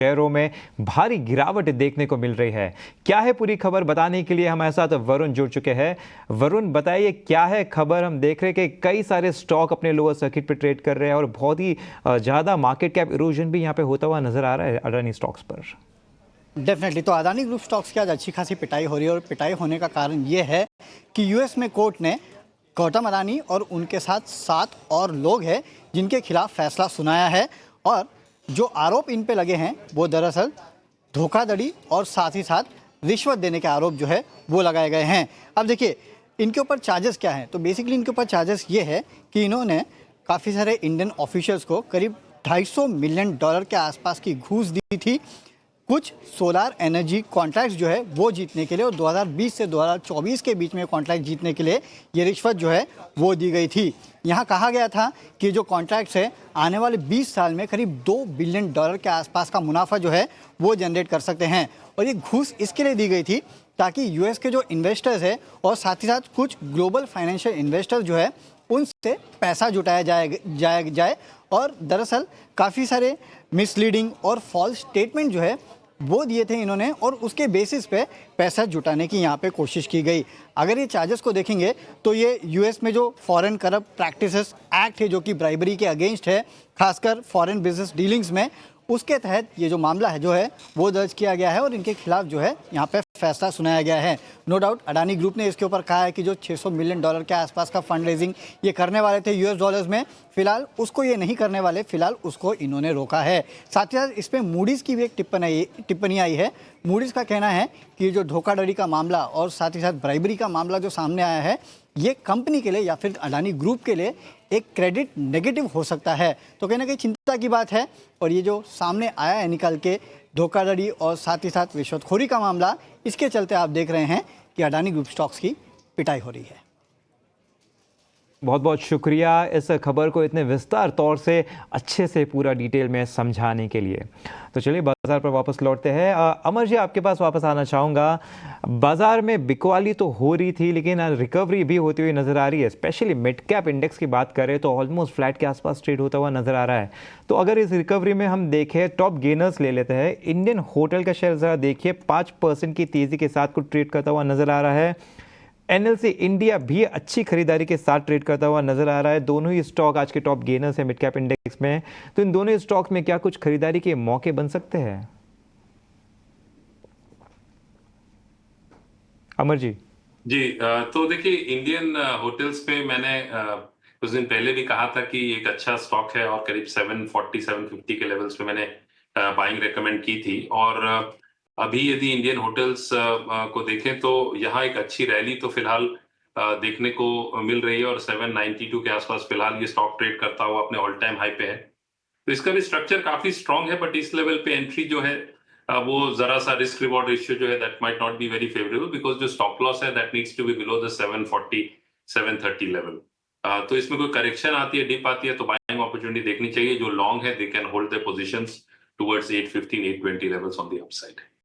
शेयरों में भारी गिरावट देखने को मिल रही है। क्या है पूरी खबर बताने के लिए हमारे साथ वरुण जुड़ चुके हैं। वरुण, बताइए क्या है खबर। हम देख रहे हैं कि कई सारे स्टॉक अपने लोअर सर्किट पे ट्रेड कर रहे हैं और बहुत ही ज़्यादा मार्केट कैप इरोजन भी यहाँ पे होता हुआ नजर आ रहा है अडानी स्टॉक्स पर। डेफिनेटली तो अदानी ग्रुप स्टॉक्स की आज अच्छी खासी पिटाई हो रही है और पिटाई होने का कारण ये है कि यूएस में कोर्ट ने गौतम अडानी और उनके साथ 7 और लोग हैं जिनके खिलाफ फैसला सुनाया है और जो आरोप इन पे लगे हैं वो दरअसल धोखाधड़ी और साथ ही साथ रिश्वत देने के आरोप जो है वो लगाए गए हैं। अब देखिए इनके ऊपर चार्जेस क्या हैं, तो बेसिकली इनके ऊपर चार्जेस ये है कि इन्होंने काफ़ी सारे इंडियन ऑफिशियल्स को करीब $250 मिलियन के आसपास की घूस दी थी कुछ सोलार एनर्जी कॉन्ट्रैक्ट्स जो है वो जीतने के लिए, और 2020 से 2024 के बीच में कॉन्ट्रैक्ट जीतने के लिए ये रिश्वत जो है वो दी गई थी। यहाँ कहा गया था कि जो कॉन्ट्रैक्ट्स है आने वाले 20 साल में करीब $2 बिलियन के आसपास का मुनाफा जो है वो जनरेट कर सकते हैं, और ये घूस इसके लिए दी गई थी ताकि यूएस के जो इन्वेस्टर्स है और साथ ही साथ कुछ ग्लोबल फाइनेंशियल इन्वेस्टर्स जो है उनसे पैसा जुटाया जाए और दरअसल काफ़ी सारे मिसलीडिंग और फॉल्स स्टेटमेंट जो है वो दिए थे इन्होंने, और उसके बेसिस पे पैसा जुटाने की यहाँ पे कोशिश की गई। अगर ये चार्जेस को देखेंगे तो ये यूएस में जो फॉरेन करप्ट प्रैक्टिसेस एक्ट है जो कि ब्राइबरी के अगेंस्ट है, खासकर फॉरेन बिजनेस डीलिंग्स में, उसके तहत ये जो मामला है जो है वो दर्ज किया गया है और इनके खिलाफ जो है यहाँ पे फैसला सुनाया गया है। नो डाउट अडानी ग्रुप ने इसके ऊपर कहा है कि जो $600 मिलियन के आसपास का फंड रेजिंग ये करने वाले थे यूएस डॉलर्स में, फिलहाल उसको ये नहीं करने वाले, फिलहाल उसको इन्होंने रोका है। साथ ही साथ इस पर मूडीज़ की भी एक टिप्पणी आई है। मूडीज़ का कहना है कि जो धोखाधड़ी का मामला और साथ ही साथ ब्राइबरी का मामला जो सामने आया है ये कंपनी के लिए या फिर अडानी ग्रुप के लिए एक क्रेडिट नेगेटिव हो सकता है, तो कहीं ना कहीं चिंता की बात है। और ये जो सामने आया है निकल के धोखाधड़ी और साथ ही साथ रिश्वतखोरी का मामला, इसके चलते आप देख रहे हैं कि अडानी ग्रुप स्टॉक्स की पिटाई हो रही है। बहुत बहुत शुक्रिया इस खबर को इतने विस्तार तौर से अच्छे से पूरा डिटेल में समझाने के लिए। तो चलिए बाजार पर वापस लौटते हैं। अमर जी, आपके पास वापस आना चाहूँगा। बाजार में बिकवाली तो हो रही थी लेकिन रिकवरी भी होती हुई नज़र आ रही है। स्पेशली मिड कैप इंडेक्स की बात करें तो ऑलमोस्ट फ्लैट के आसपास ट्रेड होता हुआ नज़र आ रहा है। तो अगर इस रिकवरी में हम देखें, टॉप गेनर्स ले लेते हैं। इंडियन होटल का शेयर ज़रा देखिए 5% की तेज़ी के साथ कुछ ट्रेड करता हुआ नज़र आ रहा है। एनएलसी इंडिया भी अच्छी खरीदारी के साथ ट्रेड करता हुआ नजर आ रहा है। दोनों ही स्टॉक आज के टॉप गेनर्स हैं मिड कैप इंडेक्स में। तो इन दोनों स्टॉक्स में क्या कुछ खरीदारी के मौके बन सकते हैं? अमर जी। जी, तो देखिए इंडियन होटल्स पे मैंने कुछ दिन पहले भी कहा था कि एक अच्छा स्टॉक है और करीब 740 750 के लेवल्स पे मैंने बाइंग रेकमेंड की थी। और अभी यदि इंडियन होटल्स को देखें तो यहाँ एक अच्छी रैली तो फिलहाल देखने को मिल रही है और 792 के आसपास फिलहाल ये स्टॉक ट्रेड करता हुआ अपने ऑल टाइम हाई पे है। तो इसका भी स्ट्रक्चर काफी स्ट्रांग है, बट इस लेवल पे एंट्री जो है वो जरा सा रिस्क रिवॉर्ड रेशियो जो है that might not be very favourable, because जो स्टॉप लॉस है that needs to be below the 740 730 level. तो इसमें कोई करेक्शन आती है, डिप आती है तो बाइंग अपॉर्चुनिटी देखनी चाहिए। जो लॉन्ग है they can hold their positions towards 815 820 levels on the upside.